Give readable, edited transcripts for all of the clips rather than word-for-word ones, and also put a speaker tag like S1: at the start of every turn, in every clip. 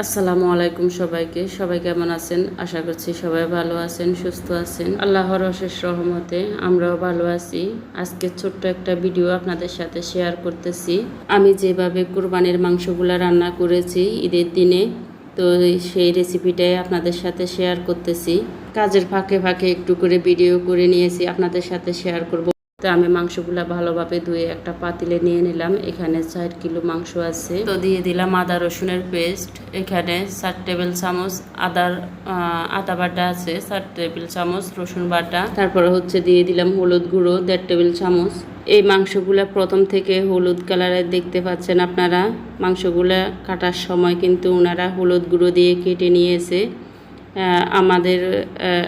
S1: আসসালামু আলাইকুম সবাইকে। সবাই কেমন আছেন? আশা করছি সবাই ভালো আছেন, সুস্থ আছেন। আল্লাহর অশেষ রহমতে আমরাও ভালো আছি। আজকে ছোট্ট একটা ভিডিও আপনাদের সাথে শেয়ার করতেছি। আমি যেভাবে কুরবানির মাংসগুলো রান্না করেছি ঈদের দিনে, তো সেই রেসিপিটাই আপনাদের সাথে শেয়ার করতেছি। কাজের ফাঁকে ফাঁকে একটু করে ভিডিও করে নিয়েছি, আপনাদের সাথে শেয়ার করব। তো আমি মাংসগুলা ভালোভাবে ধুয়ে একটা পাতিলে নিয়ে নিলাম। এখানে 4 কিলো মাংস আছে। তো দিয়ে দিলাম আদা রসুনের পেস্ট। এখানে 4 টেবিল চামচ আদা বাটা আছে, 4 টেবিল চামচ রসুন বাটা। তারপরে দিয়ে দিলাম হলুদ গুঁড়ো 1.5 টেবিল চামচ। এই মাংসগুলা প্রথম থেকে হলুদ কালারের দেখতে পাচ্ছেন আপনারা। মাংসগুলা কাটার সময় কিন্তু ওনারা হলুদ গুঁড়ো দিয়ে কেটে নিয়েছে। আমাদের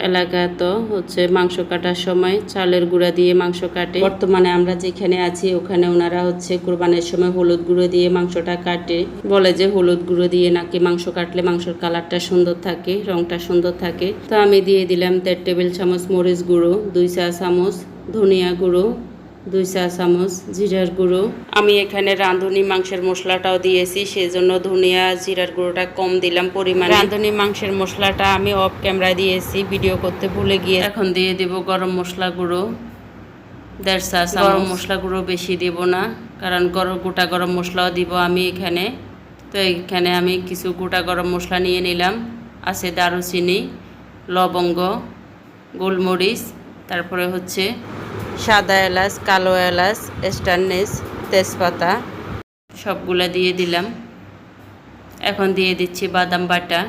S1: এলাকা তো মাংস কাটার সময় চালের গুঁড়া দিয়ে মাংস কাটে। বর্তমানে আমরা যেখানে আছি ওখানে ওনারা কুরবানির সময় হলুদ গুঁড়ো দিয়ে মাংসটা কাটে। বলে যে হলুদ গুঁড়ো দিয়ে নাকি মাংস কাটলে মাংসের কালারটা সুন্দর থাকে, রংটা সুন্দর থাকে। তো আমি দিয়ে দিলাম 1.5 টেবিল চামচ মরিচ গুঁড়ো, 2 চা চামচ ধনিয়া গুঁড়ো, 2 চা চামচ জিরার গুঁড়ো। আমি এখানে রাঁধুনি মাংসের মশলাটাও দিয়েছি, সেজন্য ধনিয়া জিরার গুঁড়োটা কম দিলাম পরিমাণে। রাঁধুনি মাংসের মশলাটা আমি অফ ক্যামেরা দিয়েছি, ভিডিও করতে ভুলে গিয়ে। এখন দিয়ে দেব গরম মশলা গুঁড়ো 1.5 চা চামচ। গরম মশলা গুঁড়ো বেশি দেব না, কারণ গোটা গরম মশলাও দিব আমি এখানে। তো এখানে আমি কিছু গোটা গরম মশলা নিয়ে নিলাম। আছে দারুচিনি, লবঙ্গ, গোলমরিচ, তারপরে সাদা এলাচ, কালো এলাচ, স্টারনেস, তেজপাতা, সবগুলা দিয়ে দিলাম। এখন দিয়ে দিচ্ছি বাদাম বাটা।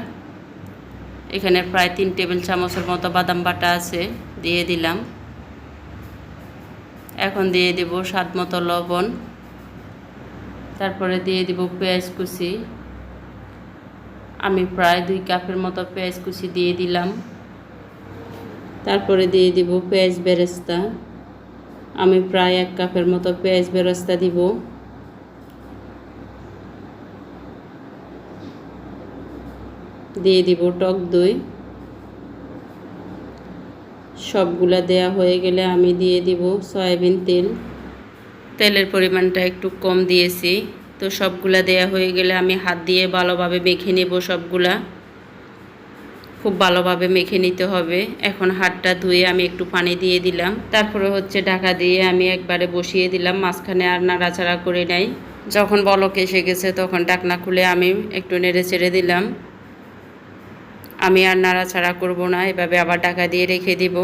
S1: এখানে প্রায় 3 টেবিল চামচের মতো বাদাম বাটা আছে, দিয়ে দিলাম। এখন দিয়ে দেব স্বাদ মতো লবণ। তারপরে দিয়ে দিব পেঁয়াজ কুচি। আমি প্রায় 2 কাপের মতো পেঁয়াজ কুচি দিয়ে দিলাম। তারপরে দিয়ে দিব পেঁয়াজ বেরেস্তা। আমি প্রায় 1 কাপের মতো পেঁয়াজ বেরেস্তা দিব। দিয়ে দিব টক দই। সবগুলা দেয়া হয়ে গেলে আমি দিয়ে দিব সয়াবিন তেল। তেলের পরিমাণটা একটু কম দিয়েছি। তো সবগুলা দেয়া হয়ে গেলে আমি হাত দিয়ে ভালোভাবে মেখে নেব। সবগুলা খুব ভালোভাবে মেখে নিতে হবে। এখন হাতটা ধুয়ে আমি একটু পানি দিয়ে দিলাম। তারপরে ঢাকা দিয়ে আমি একবারে বসিয়ে দিলাম, মাঝখানে আর নাড়াচাড়া করে নাই। যখন বলক এসে গেছে তখন ঢাকনা খুলে আমি একটু নেড়ে চেড়ে দিলাম। আমি আর নাড়াচাড়া করব না, এভাবে আবার ঢাকা দিয়ে রেখে দিব।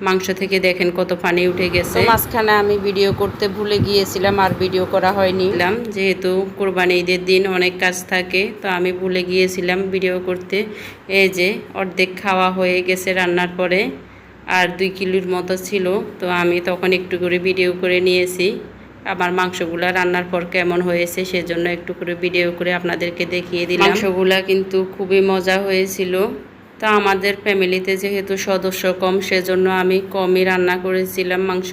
S1: মাংস থেকে দেখেন কত পানি উঠে গেছে। মাঝখানে আমি ভিডিও করতে ভুলে গিয়েছিলাম, আর ভিডিও করা হয়নি। যেহেতু কোরবানি ঈদের দিন অনেক কাজ থাকে, তো আমি ভুলে গিয়েছিলাম ভিডিও করতে। এই যে অর্ধেক খাওয়া হয়ে গেছে রান্নার পরে, আর 2 কিলোর মতো ছিল। তো আমি তখন একটু করে ভিডিও করে নিয়েছি আমার মাংসগুলা রান্নার পর কেমন হয়েছে, সেজন্য একটু করে ভিডিও করে আপনাদেরকে দেখিয়ে দিলাম। মাংসগুলা কিন্তু খুবই মজা হয়েছিল। তো আমাদের ফ্যামিলিতে যেহেতু সদস্য কম, সেজন্য আমি কমই রান্না করেছিলাম মাংস।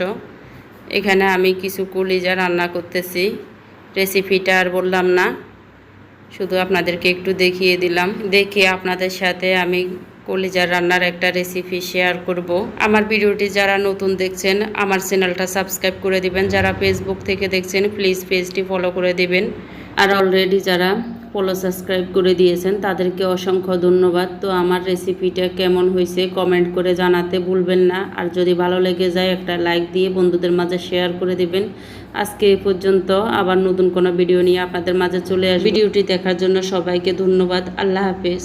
S1: এখানে আমি কিছু কলিজা রান্না করতেছি। রেসিপিটা আর বললাম না, শুধু আপনাদেরকে একটু দেখিয়ে দিলাম। দেখে আপনাদের সাথে আমি কলিজার রান্নার একটা রেসিপি শেয়ার করব। আমার ভিডিওটি যারা নতুন দেখছেন আমার চ্যানেলটা সাবস্ক্রাইব করে দিবেন। যারা ফেসবুক থেকে দেখছেন প্লিজ পেজটি ফলো করে দিবেন। আর অলরেডি যারা ফলো সাবস্ক্রাইব করে দিয়েছেন তাদেরকে অসংখ্য ধন্যবাদ। তো আমার রেসিপিটা কেমন হয়েছে কমেন্ট করে জানাতে ভুলবেন না। আর যদি ভালো লেগে যায় একটা লাইক দিয়ে বন্ধুদের মাঝে শেয়ার করে দিবেন। আজকে এই পর্যন্ত, আবার নতুন কোনো ভিডিও নিয়ে আপনাদের মাঝে চলে আসব। ভিডিওটি দেখার জন্য সবাইকে ধন্যবাদ। আল্লাহ হাফেজ।